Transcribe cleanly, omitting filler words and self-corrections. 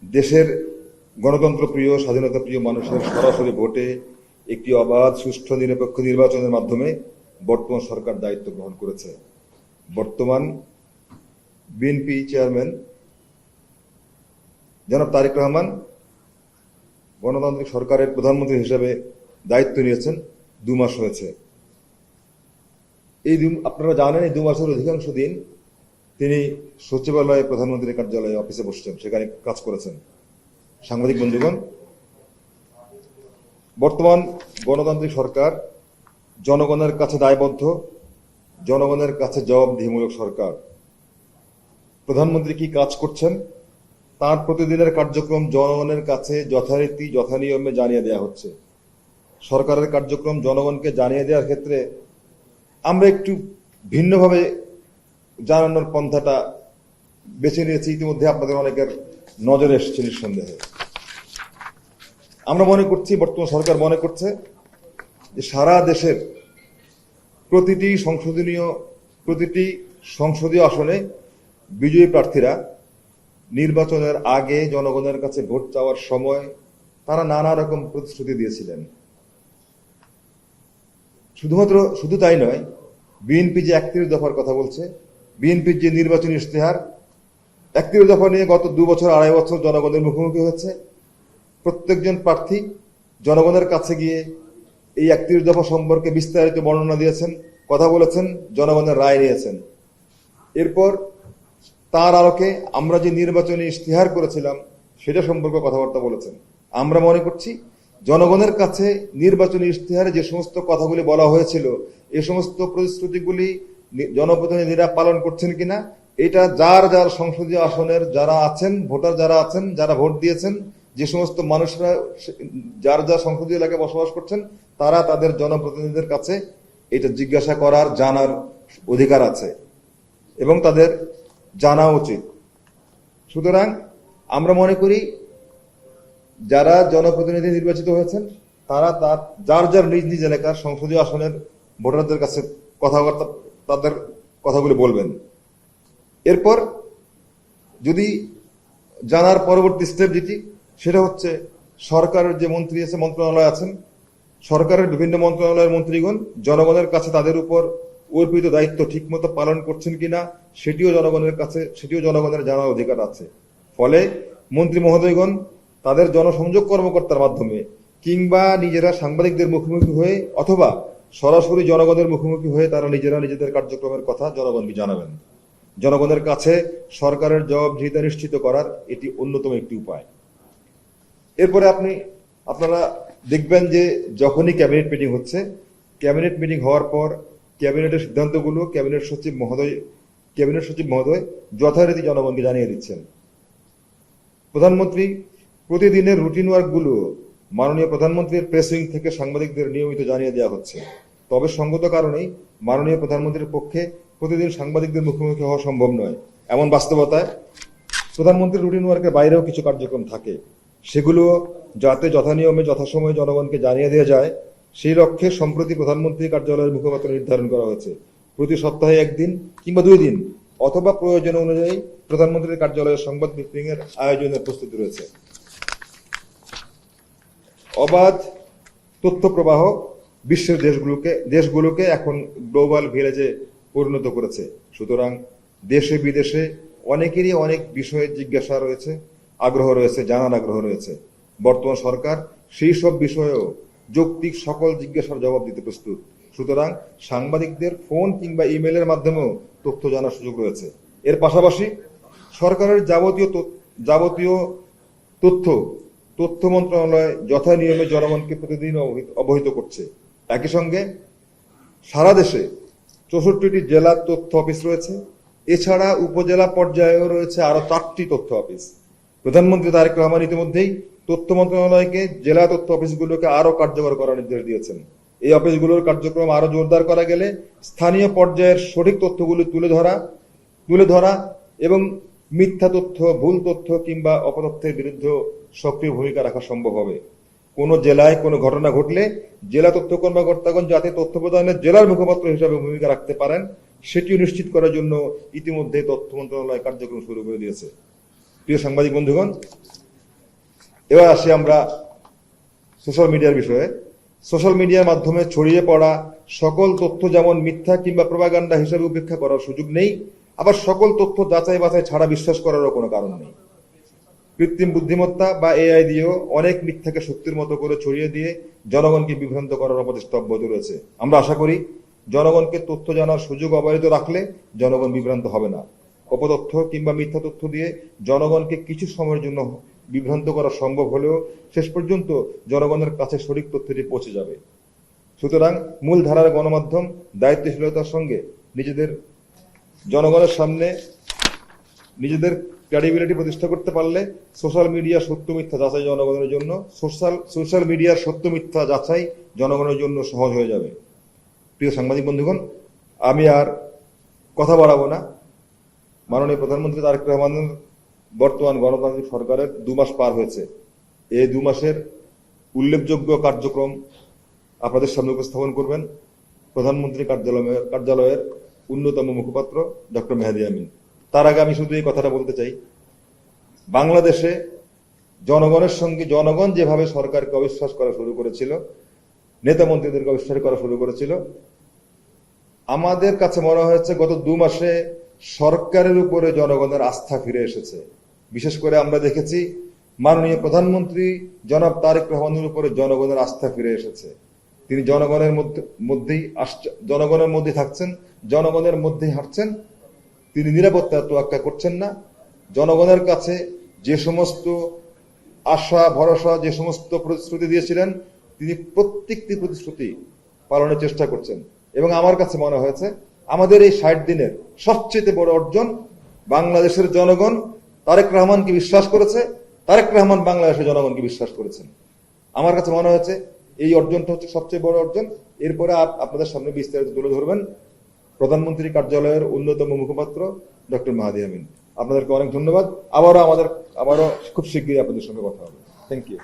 দেশের গণতন্ত্রপ্রিয় স্বাধীনতাপ্রিয় মানুষের সরাসরি ভোটে একটি অবাধ সুষ্ঠু নিরপেক্ষ নির্বাচনের মাধ্যমে বর্তমান সরকার দায়িত্ব গ্রহণ করেছে। বর্তমান বিএনপি চেয়ারম্যান জনাব তারেক রহমান গণতান্ত্রিক সরকারের প্রধানমন্ত্রী হিসেবে দায়িত্ব নিয়েছেন 2 মাস হয়েছে। আপনারা জানেন এই 2 মাসের অধিকাংশ দিন তিনি সচিবালয়ে প্রধানমন্ত্রীর কার্যালয়ে অফিসে বসছেন, সেখানে কাজ করেছেন। সাংবাদিক বন্ধুগণ, বর্তমান গণতান্ত্রিক সরকার জনগণের কাছে দায়বদ্ধ, জনগণের কাছে জবাবদিহিমূলক সরকার। প্রধানমন্ত্রী কি কাজ করছেন তার প্রতিদিনের কার্যক্রম জনগণের কাছে যথারীতি যথানিয়মে জানিয়ে দেওয়া হচ্ছে। সরকারের কার্যক্রম জনগণকে জানিয়ে দেওয়ার ক্ষেত্রে আমরা একটু ভিন্নভাবে জানানোর পন্থাটা বেছে নিয়েছি। ইতিমধ্যে আপনাদের অনেকের নজরে এসেছে নিঃসন্দেহে। আমরা মনে করছি, বর্তমান সরকার মনে করছে যে সারা দেশের প্রতিটি সংসদীয় আসনে বিজয়ী প্রার্থীরা নির্বাচনের আগে জনগণের কাছে ভোট চাওয়ার সময় তারা নানা রকম প্রতিশ্রুতি দিয়েছিলেন। শুধু তাই নয়, বিএনপি যে 31 দফার কথা বলছে, বিএনপির যে নির্বাচনী ইশতেহার 31 দফা নিয়ে গত 2 বছর 2.5 বছর জনগণের মুখোমুখি হচ্ছে। প্রত্যেকজন প্রার্থী জনগণের কাছে গিয়ে এই 31 দফা সম্পর্কে বিস্তারিত বর্ণনা দিয়েছেন, কথা বলেছেন, জনগণের রায় নিয়েছেন। এরপর তার আলোকে আমরা যে নির্বাচনী ইশতেহার করেছিলাম সেটা সম্পর্কে কথাবার্তা বলেছেন। আমরা মনে করছি জনগণের কাছে নির্বাচনী ইশতেহারে যে সমস্ত কথাগুলি বলা হয়েছিল, এ সমস্ত প্রতিশ্রুতিগুলি জনপ্রতিনিধিরা পালন করছেন কিনা, এটা যার যার সংসদীয় আসনের যারা আছেন, ভোটার যারা আছেন, যারা ভোট দিয়েছেন, যে সমস্ত মানুষরা যার যার সংসদীয় এলাকায় বসবাস করছেন, তারা তাদের জনপ্রতিনিধিদের কাছে এটা জিজ্ঞাসা করার, জানার অধিকার আছে এবং তাদের জানা উচিত। সুতরাং আমরা মনে করি যারা জনপ্রতিনিধি নির্বাচিত হয়েছেন তারা যার যার নিজ নিজ এলাকার সংসদীয় আসনের ভোটারদের কাছে কথাবার্তা, তাদের কথাগুলি বলবেন। এরপর যদি জানার পরবর্তী স্টেপ যেটি, সেটা হচ্ছে সরকারের যে মন্ত্রণালয় আছেন, সরকারের বিভিন্ন মন্ত্রণালয়ের মন্ত্রীগণ জনগণের কাছে তাদের উপর অর্পিত দায়িত্ব ঠিকমতো পালন করছেন কিনা সেটিও জনগণের জানার অধিকার আছে। ফলে মন্ত্রী মহোদয়গণ তাদের জনসংযোগ কর্মকর্তার মাধ্যমে কিংবা নিজেরা সাংবাদিকদের মুখোমুখি হয়ে অথবা সরাসরি জনগণের মুখোমুখি হয়ে তারা নিজেরা নিজেদের কার্যক্রমের কথা জনগণকে জানাবেন। জনগণের কাছে সরকারের জবাবদিহিতা নিশ্চিত করার এটি অন্যতম একটি উপায়। এরপরে আপনারা দেখবেন যে যখনই ক্যাবিনেট মিটিং হচ্ছে, ক্যাবিনেট মিটিং হওয়ার পর ক্যাবিনেটের সিদ্ধান্তগুলো ক্যাবিনেট সচিব মহোদয় যথারীতি জনগণকে জানিয়ে দিচ্ছেন। প্রধানমন্ত্রী প্রতিদিনের রুটিন ওয়ার্কগুলো মাননীয় প্রধানমন্ত্রীর প্রেস উইং থেকে সাংবাদিকদের নিয়মিত জানিয়ে দেওয়া হচ্ছে। তবে সঙ্গত কারণেই মাননীয় প্রধানমন্ত্রীর পক্ষে প্রতিদিন সাংবাদিকদের মুখোমুখি হওয়া সম্ভব নয়। এমন বাস্তবতায় প্রধানমন্ত্রীর রুটিন ওয়ার্কের বাইরেও কিছু কার্যক্রম থাকে, সেগুলো যাতে যথানিয়মে যথাসময়ে জনগণকে জানিয়ে দেওয়া যায় সেই লক্ষ্যে সম্প্রতি প্রধানমন্ত্রী কার্যালয়ের মুখপাত্র নির্ধারণ করা হয়েছে। প্রতি সপ্তাহে 1 দিন কিংবা 2 দিন অথবা প্রয়োজন অনুযায়ী প্রধানমন্ত্রীর কার্যালয়ের সংবাদ ব্রিফিং এর আয়োজনের প্রস্তুতি রয়েছে। অবাধ তথ্য প্রবাহ বিশ্বের দেশগুলোকে এখন গ্লোবাল ভিলেজে পরিণত করেছে। সুতরাং দেশে বিদেশে অনেকেরই অনেক বিষয়ে জিজ্ঞাসা রয়েছে, আগ্রহ রয়েছে, জানার আগ্রহ রয়েছে। বর্তমান সরকার সেই সব বিষয়েও যৌক্তিক সকল জিজ্ঞাসার জবাব দিতে প্রস্তুত। সুতরাং সাংবাদিকদের ফোন কিংবা ইমেলের মাধ্যমেও তথ্য জানার সুযোগ রয়েছে। এর পাশাপাশি সরকারের যাবতীয় তথ্য মন্ত্রণালয় যথানিয়মে জনগণকে প্রতিদিন অবহিত করছে। একই সঙ্গে সারা দেশে 64টি জেলার তথ্য অফিস রয়েছে। এছাড়া উপজেলা পর্যায়েও রয়েছে আরো 4টি তথ্য অফিস। প্রধানমন্ত্রী তারেক রহমান ইতিমধ্যেই তথ্য মন্ত্রণালয়কে জেলা তথ্য অফিসগুলোকে আরো কার্যকর করার নির্দেশ দিয়েছেন। এই অফিসগুলোর কার্যক্রম আরো জোরদার করা গেলে স্থানীয় পর্যায়ের সঠিক তথ্যগুলো তুলে ধরা এবং মিথ্যা তথ্য, ভুল তথ্য কিংবা অপতথ্যের বিরুদ্ধে সক্রিয় ভূমিকা রাখা সম্ভব হবে। কোনো জেলায় কোনো ঘটনা ঘটলে জেলা তথ্য কর্মকর্তাগণ যাতে তথ্য প্রদানের জেলার মুখপাত্র হিসাবে ভূমিকা রাখতে পারেন সেটিও নিশ্চিত করার জন্য ইতিমধ্যে তথ্য মন্ত্রণালয় কার্যক্রম শুরু করে দিয়েছে। প্রিয় সাংবাদিক বন্ধুগণ, এবার আসি আমরা সোশ্যাল মিডিয়ার বিষয়ে। সোশ্যাল মিডিয়ার মাধ্যমে ছড়িয়ে পড়া সকল তথ্য যেমন মিথ্যা কিংবা প্রোপাগান্ডা হিসেবে উপেক্ষা করার সুযোগ নেই, আবার সকল তথ্য যাচাই বাছাই ছাড়া বিশ্বাস করারও কোনো কারণ নেই। কৃত্রিম বুদ্ধিমত্তা বা এআই দিয়েও অনেক মিথ্যাকে সত্যির মতো করে ছড়িয়ে দিয়ে জনগণকে বিভ্রান্ত করার অপচেষ্টা অব্যাহত রয়েছে। আমরা আশা করি জনগণকে তথ্য জানার সুযোগ অব্যাহত রাখলে জনগণ বিভ্রান্ত হবে না। অপতথ্য কিংবা মিথ্যা তথ্য দিয়ে জনগণকে কিছু সময়ের জন্য বিভ্রান্ত করা সম্ভব হলেও শেষ পর্যন্ত জনগণের কাছে সঠিক তথ্যটি পৌঁছে যাবে। সুতরাং মূল ধারার গণমাধ্যম দায়িত্বশীলতার সঙ্গে জনগণের সামনে নিজেদের ক্রেডিবিলিটি প্রতিষ্ঠা করতে পারলে সোশ্যাল মিডিয়া সত্য মিথ্যা যাচাই জনগণের জন্য সোশ্যাল মিডিয়ার সত্য মিথ্যা যাচাই জনগণের জন্য সহজ হয়ে যাবে। প্রিয় সাংবাদিক বন্ধুগণ, আমি আর কথা বাড়াবো না। মাননীয় প্রধানমন্ত্রী তারেক রহমানের বর্তমান গণতান্ত্রিক সরকারের 2 মাস পার হয়েছে। এই 2 মাসের উল্লেখযোগ্য কার্যক্রম আপনাদের সামনে উপস্থাপন করবেন প্রধানমন্ত্রী কার্যালয়ের অন্যতম মুখপাত্র ডক্টর মেহেদী আমিন। তার আগে আমি শুধু এই কথাটা বলতে চাই, বাংলাদেশে জনগণের সঙ্গে জনগণ যেভাবে সরকারকে অবিশ্বাস করা শুরু করেছিল, নেতা মন্ত্রীদেরকে অবিশ্বাস করা শুরু করেছিল, আমাদের কাছে মনে হয়েছে গত 2 মাসে সরকারের উপরে জনগণের আস্থা ফিরে এসেছে। বিশেষ করে আমরা দেখেছি মাননীয় প্রধানমন্ত্রী জনাব তারেক রহমানের উপরে জনগণের আস্থা ফিরে এসেছে। তিনি জনগণের মধ্যেই থাকছেন, জনগণের মধ্যেই হাঁটছেন। তিনি নিরাপত্তার তোয়াক্কা করছেন না। জনগণের কাছে যে সমস্ত আশা ভরসা, যে সমস্ত প্রতিশ্রুতি দিয়েছিলেন, তিনি প্রত্যেকটি প্রতিশ্রুতি পালনের চেষ্টা করছেন। এবং আমার কাছে মনে হয়েছে আমাদের এই 60 দিনের সবচেয়ে বড় অর্জন, বাংলাদেশের জনগণ তারেক রহমানকে বিশ্বাস করেছে, তারেক রহমান বাংলাদেশের জনগণকে বিশ্বাস করেছেন। আমার কাছে মনে হয়েছে এই অর্জনটা হচ্ছে সবচেয়ে বড় অর্জন। এরপরে আপনাদের সামনে বিস্তারিত তুলে ধরবেন প্রধানমন্ত্রী কার্যালয়ের অন্যতম মুখপাত্র ডক্টর মেহেদী আমিন। আপনাদেরকে অনেক ধন্যবাদ। আবারও খুব শীঘ্রই আপনাদের সঙ্গে কথা হবে। Thank you.